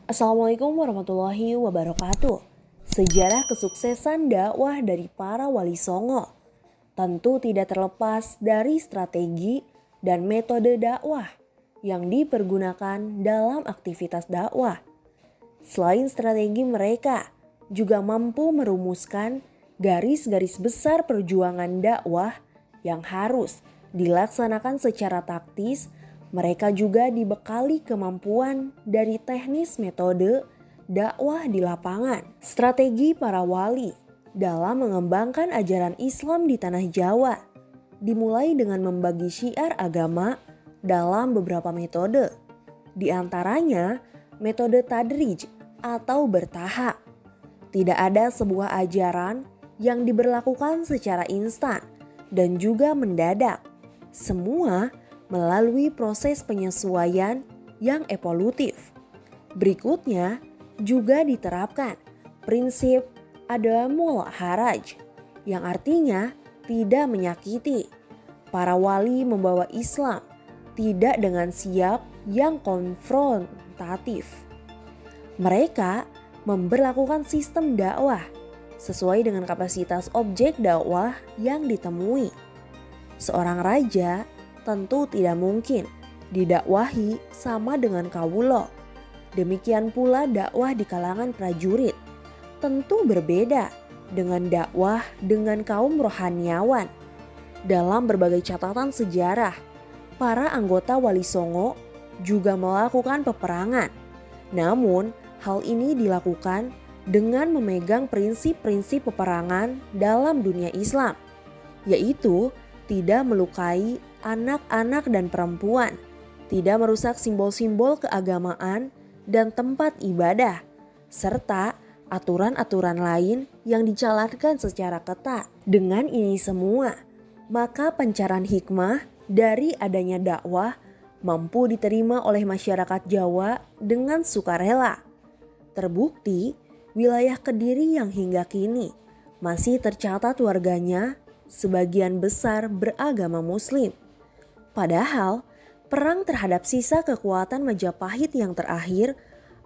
Assalamualaikum warahmatullahi wabarakatuh. Sejarah kesuksesan dakwah dari para wali songo tentu tidak terlepas dari strategi dan metode dakwah yang dipergunakan dalam aktivitas dakwah. Selain strategi, mereka juga mampu merumuskan garis-garis besar perjuangan dakwah yang harus dilaksanakan secara taktis. Mereka juga dibekali kemampuan dari teknis metode dakwah di lapangan. Strategi para wali dalam mengembangkan ajaran Islam di tanah Jawa dimulai dengan membagi syiar agama dalam beberapa metode. Di antaranya metode tadrij atau bertahap. Tidak ada sebuah ajaran yang diberlakukan secara instan dan juga mendadak. Semua melalui proses penyesuaian yang evolutif. Berikutnya juga diterapkan prinsip adamul haraj yang artinya tidak menyakiti. Para wali membawa Islam tidak dengan siap yang konfrontatif. Mereka memberlakukan sistem dakwah sesuai dengan kapasitas objek dakwah yang ditemui. Seorang raja tentu tidak mungkin didakwahi sama dengan kawulo. Demikian pula dakwah di kalangan prajurit tentu berbeda dengan dakwah dengan kaum rohaniawan. Dalam berbagai catatan sejarah, para anggota Wali Songo juga melakukan peperangan. Namun, hal ini dilakukan dengan memegang prinsip-prinsip peperangan dalam dunia Islam, yaitu tidak melukai anak-anak dan perempuan, tidak merusak simbol-simbol keagamaan dan tempat ibadah, serta aturan-aturan lain yang dijalankan secara ketat. Dengan ini semua, maka pancaran hikmah dari adanya dakwah mampu diterima oleh masyarakat Jawa dengan sukarela. Terbukti, wilayah Kediri yang hingga kini masih tercatat warganya sebagian besar beragama Muslim. Padahal, perang terhadap sisa kekuatan Majapahit yang terakhir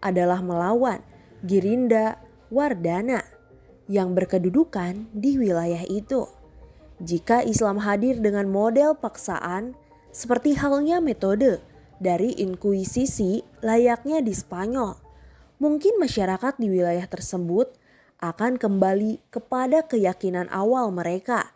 adalah melawan Girinda Wardana yang berkedudukan di wilayah itu. Jika Islam hadir dengan model paksaan seperti halnya metode dari inkuisisi layaknya di Spanyol, mungkin masyarakat di wilayah tersebut akan kembali kepada keyakinan awal mereka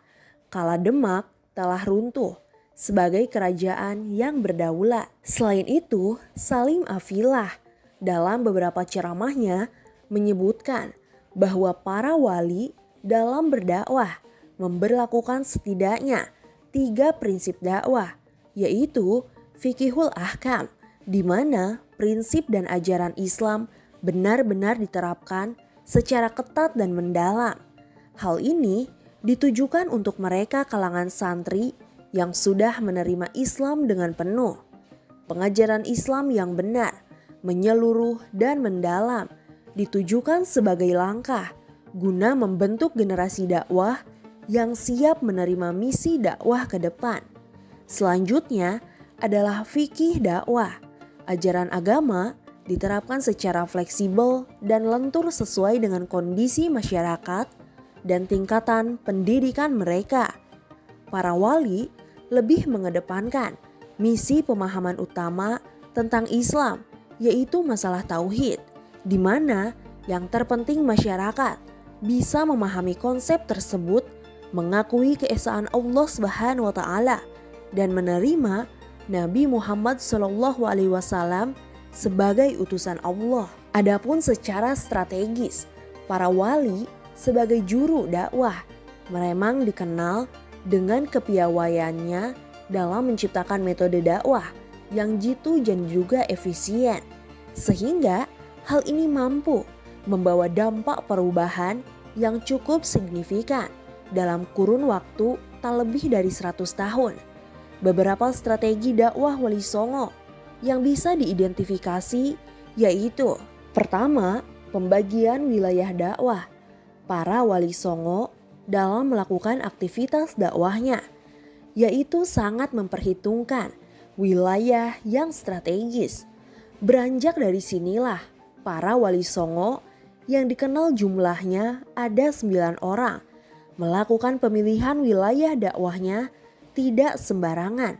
kala Demak telah runtuh sebagai kerajaan yang berdaulat. Selain itu, Salim Afilah dalam beberapa ceramahnya menyebutkan bahwa para wali dalam berdakwah memberlakukan setidaknya 3 prinsip dakwah, yaitu fikihul ahkam, di mana prinsip dan ajaran Islam benar-benar diterapkan secara ketat dan mendalam. Hal ini ditujukan untuk mereka kalangan santri yang sudah menerima Islam dengan penuh. Pengajaran Islam yang benar, menyeluruh dan mendalam ditujukan sebagai langkah guna membentuk generasi dakwah yang siap menerima misi dakwah ke depan. Selanjutnya adalah fikih dakwah. Ajaran agama diterapkan secara fleksibel dan lentur sesuai dengan kondisi masyarakat dan tingkatan pendidikan mereka. Para wali lebih mengedepankan misi pemahaman utama tentang Islam, yaitu masalah tauhid, di mana yang terpenting masyarakat bisa memahami konsep tersebut, mengakui keesaan Allah Subhanahu wa taala dan menerima Nabi Muhammad SAW sebagai utusan Allah. Adapun secara strategis, para wali sebagai juru dakwah memang dikenal dengan kepiawaiannya dalam menciptakan metode dakwah yang jitu dan juga efisien, sehingga hal ini mampu membawa dampak perubahan yang cukup signifikan dalam kurun waktu tak lebih dari 100 tahun. Beberapa strategi dakwah Wali Songo yang bisa diidentifikasi yaitu: pertama, pembagian wilayah dakwah. Para Wali Songo dalam melakukan aktivitas dakwahnya, yaitu sangat memperhitungkan wilayah yang strategis. Beranjak dari sinilah para wali songo yang dikenal jumlahnya ada 9 orang melakukan pemilihan wilayah dakwahnya tidak sembarangan.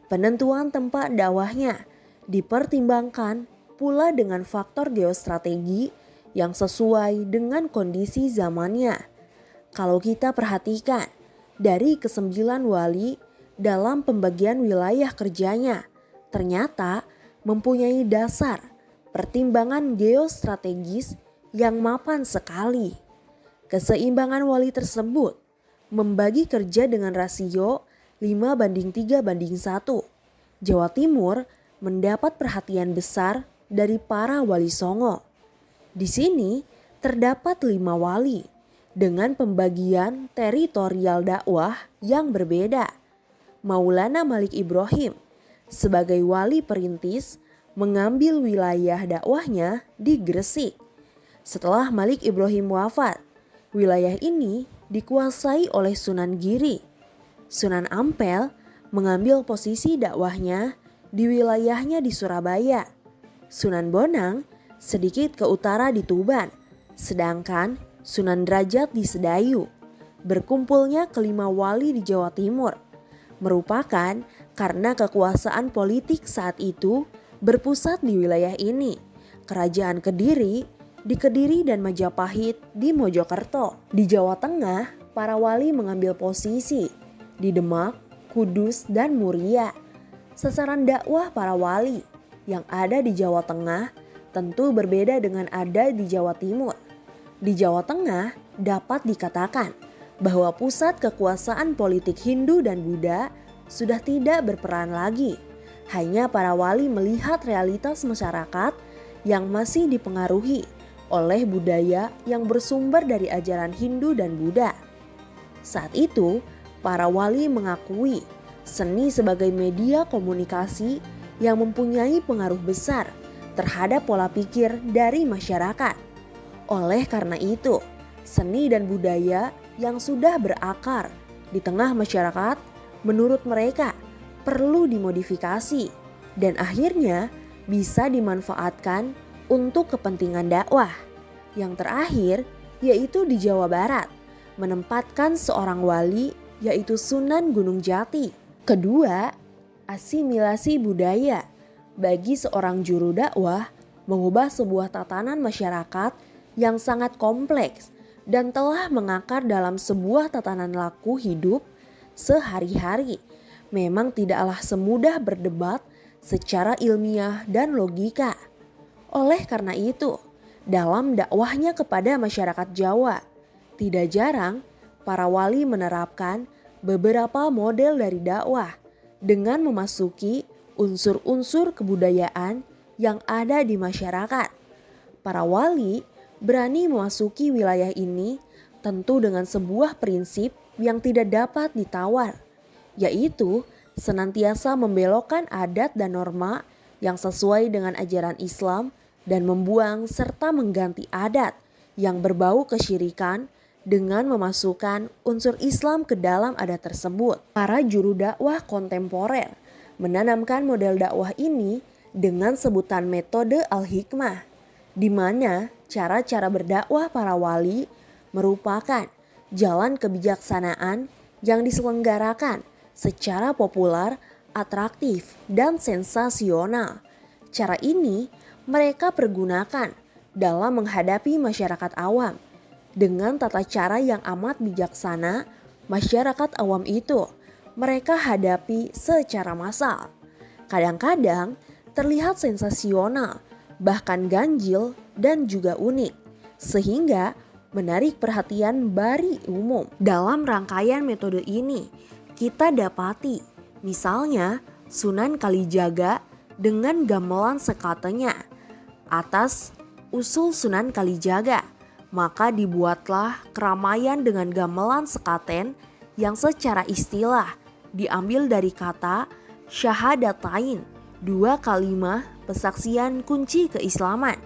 Penentuan tempat dakwahnya dipertimbangkan pula dengan faktor geostrategi yang sesuai dengan kondisi zamannya. Kalau kita perhatikan dari ke-9 wali dalam pembagian wilayah kerjanya, ternyata mempunyai dasar pertimbangan geostrategis yang mapan sekali. Keseimbangan wali tersebut membagi kerja dengan rasio 5:3:1. Jawa Timur mendapat perhatian besar dari para wali songo. Di sini terdapat 5 wali dengan pembagian teritorial dakwah yang berbeda. Maulana Malik Ibrahim sebagai wali perintis mengambil wilayah dakwahnya di Gresik. Setelah Malik Ibrahim wafat, wilayah ini dikuasai oleh Sunan Giri. Sunan Ampel mengambil posisi dakwahnya di wilayahnya di Surabaya. Sunan Bonang sedikit ke utara di Tuban, sedangkan Sunan Derajat di Sedayu. Berkumpulnya kelima wali di Jawa Timur merupakan karena kekuasaan politik saat itu berpusat di wilayah ini. Kerajaan Kediri di Kediri dan Majapahit di Mojokerto. Di Jawa Tengah, para wali mengambil posisi di Demak, Kudus, dan Muria. Sasaran dakwah para wali yang ada di Jawa Tengah tentu berbeda dengan ada di Jawa Timur. Di Jawa Tengah dapat dikatakan bahwa pusat kekuasaan politik Hindu dan Buddha sudah tidak berperan lagi. Hanya para wali melihat realitas masyarakat yang masih dipengaruhi oleh budaya yang bersumber dari ajaran Hindu dan Buddha. Saat itu, para wali mengakui seni sebagai media komunikasi yang mempunyai pengaruh besar terhadap pola pikir dari masyarakat. Oleh karena itu, seni dan budaya yang sudah berakar di tengah masyarakat menurut mereka perlu dimodifikasi dan akhirnya bisa dimanfaatkan untuk kepentingan dakwah. Yang terakhir yaitu di Jawa Barat, menempatkan seorang wali yaitu Sunan Gunung Jati. Kedua, asimilasi budaya. Bagi seorang juru dakwah, mengubah sebuah tatanan masyarakat yang sangat kompleks dan telah mengakar dalam sebuah tatanan laku hidup sehari-hari memang tidaklah semudah berdebat secara ilmiah dan logika. Oleh karena itu, dalam dakwahnya kepada masyarakat Jawa, tidak jarang para wali menerapkan beberapa model dari dakwah dengan memasuki unsur-unsur kebudayaan yang ada di masyarakat. Para wali berani memasuki wilayah ini tentu dengan sebuah prinsip yang tidak dapat ditawar, yaitu senantiasa membelokkan adat dan norma yang sesuai dengan ajaran Islam dan membuang serta mengganti adat yang berbau kesyirikan dengan memasukkan unsur Islam ke dalam adat tersebut. Para juru dakwah kontemporer menanamkan model dakwah ini dengan sebutan metode al-hikmah, di mana cara-cara berdakwah para wali merupakan jalan kebijaksanaan yang diselenggarakan secara populer, atraktif, dan sensasional. Cara ini mereka pergunakan dalam menghadapi masyarakat awam. Dengan tata cara yang amat bijaksana, masyarakat awam itu mereka hadapi secara massal. Kadang-kadang terlihat sensasional, bahkan ganjil dan juga unik, sehingga menarik perhatian bari umum. Dalam rangkaian metode ini, kita dapati misalnya Sunan Kalijaga dengan gamelan sekatenya. Atas usul Sunan Kalijaga, maka dibuatlah keramaian dengan gamelan sekaten yang secara istilah diambil dari kata syahadatain, dua kalimah pesaksian kunci keislaman,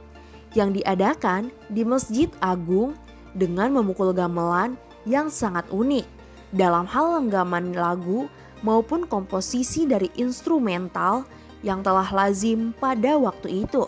yang diadakan di Masjid Agung dengan memukul gamelan yang sangat unik dalam hal lenggaman lagu maupun komposisi dari instrumental yang telah lazim pada waktu itu.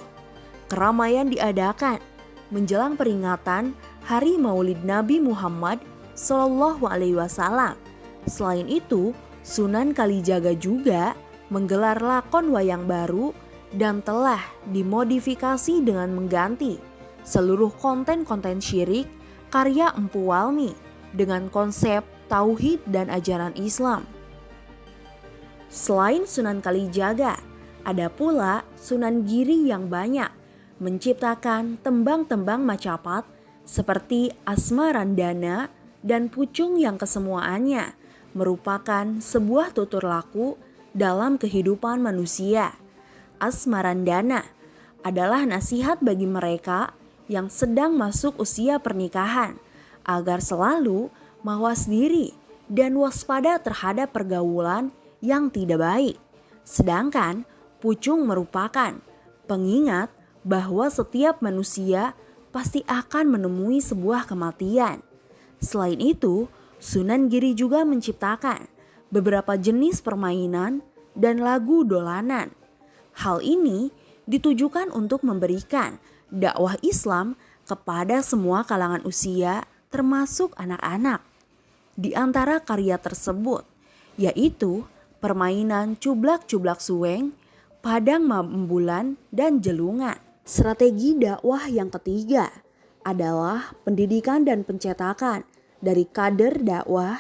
keramaian diadakan menjelang peringatan Hari Maulid Nabi Muhammad SAW. Selain itu, Sunan Kalijaga juga menggelar lakon wayang baru dan telah dimodifikasi dengan mengganti seluruh konten-konten syirik karya Empu Walmi dengan konsep tauhid dan ajaran Islam. Selain Sunan Kalijaga, ada pula Sunan Giri yang banyak menciptakan tembang-tembang macapat seperti Asmarandana dan Pucung yang kesemuanya merupakan sebuah tutur laku dalam kehidupan manusia. Asmarandana adalah nasihat bagi mereka yang sedang masuk usia pernikahan agar selalu mawas diri dan waspada terhadap pergaulan yang tidak baik. Sedangkan Pucung merupakan pengingat bahwa setiap manusia pasti akan menemui sebuah kematian. Selain itu, Sunan Giri juga menciptakan beberapa jenis permainan dan lagu dolanan. Hal ini ditujukan untuk memberikan dakwah Islam kepada semua kalangan usia, termasuk anak-anak. Di antara karya tersebut yaitu permainan cublak-cublak suweng, padang mambulan, dan jelungan. Strategi dakwah yang ketiga adalah pendidikan dan pencetakan dari kader dakwah.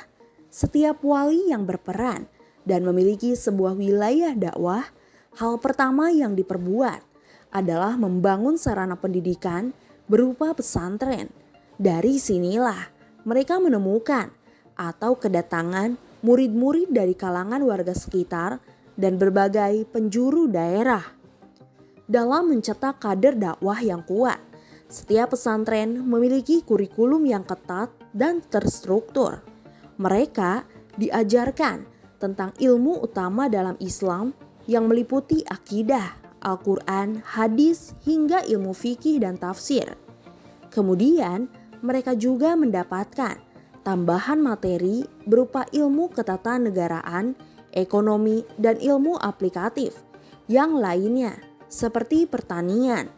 Setiap wali yang berperan dan memiliki sebuah wilayah dakwah, hal pertama yang diperbuat adalah membangun sarana pendidikan berupa pesantren. Dari sinilah mereka menemukan atau kedatangan murid-murid dari kalangan warga sekitar dan berbagai penjuru daerah. Dalam mencetak kader dakwah yang kuat, setiap pesantren memiliki kurikulum yang ketat dan terstruktur. Mereka diajarkan tentang ilmu utama dalam Islam yang meliputi akidah, Al-Quran, hadis, hingga ilmu fikih dan tafsir. Kemudian mereka juga mendapatkan tambahan materi berupa ilmu ketatanegaraan, ekonomi, dan ilmu aplikatif yang lainnya seperti pertanian.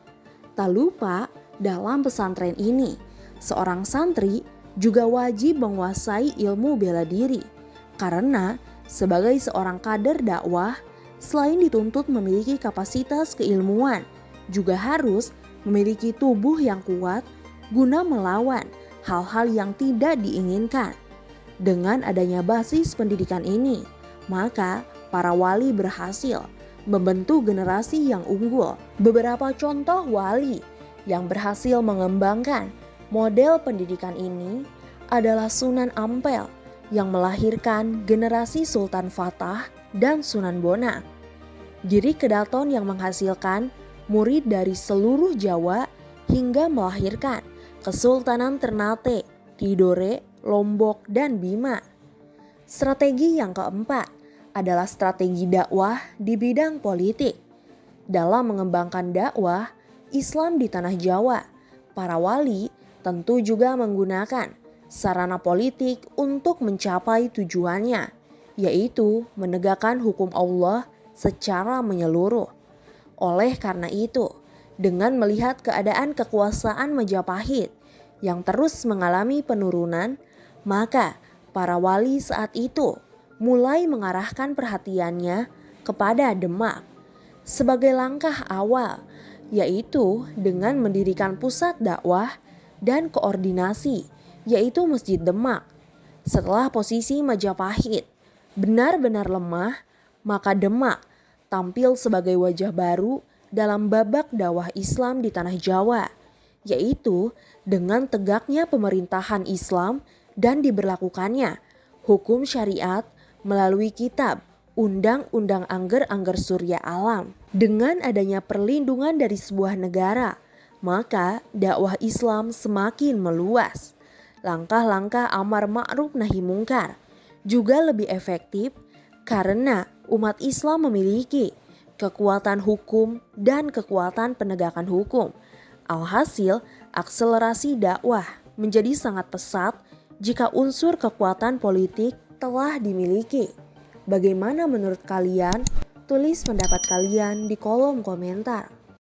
Tak lupa dalam pesantren ini, seorang santri juga wajib menguasai ilmu bela diri karena sebagai seorang kader dakwah, selain dituntut memiliki kapasitas keilmuan, juga harus memiliki tubuh yang kuat guna melawan hal-hal yang tidak diinginkan. Dengan adanya basis pendidikan ini, maka para wali berhasil membentuk generasi yang unggul. Beberapa contoh wali yang berhasil mengembangkan model pendidikan ini adalah Sunan Ampel yang melahirkan generasi Sultan Fatah dan Sunan Bonang. Giri Kedaton yang menghasilkan murid dari seluruh Jawa hingga melahirkan Kesultanan Ternate, Tidore, Lombok, dan Bima. Strategi yang keempat adalah strategi dakwah di bidang politik. Dalam mengembangkan dakwah Islam di tanah Jawa, para wali tentu juga menggunakan sarana politik untuk mencapai tujuannya, yaitu menegakkan hukum Allah secara menyeluruh. Oleh karena itu, dengan melihat keadaan kekuasaan Majapahit yang terus mengalami penurunan, maka para wali saat itu mulai mengarahkan perhatiannya kepada Demak sebagai langkah awal, yaitu dengan mendirikan pusat dakwah dan koordinasi, yaitu Masjid Demak. Setelah posisi Majapahit benar-benar lemah, maka Demak tampil sebagai wajah baru dalam babak dakwah Islam di tanah Jawa, yaitu dengan tegaknya pemerintahan Islam dan diberlakukannya hukum syariat melalui kitab Undang-Undang Angger-Angger Surya Alam. Dengan adanya perlindungan dari sebuah negara, maka dakwah Islam semakin meluas. Langkah-langkah amar ma'ruf nahi mungkar juga lebih efektif karena umat Islam memiliki kekuatan hukum dan kekuatan penegakan hukum. Alhasil, akselerasi dakwah menjadi sangat pesat jika unsur kekuatan politik telah dimiliki. Bagaimana menurut kalian? Tulis pendapat kalian di kolom komentar.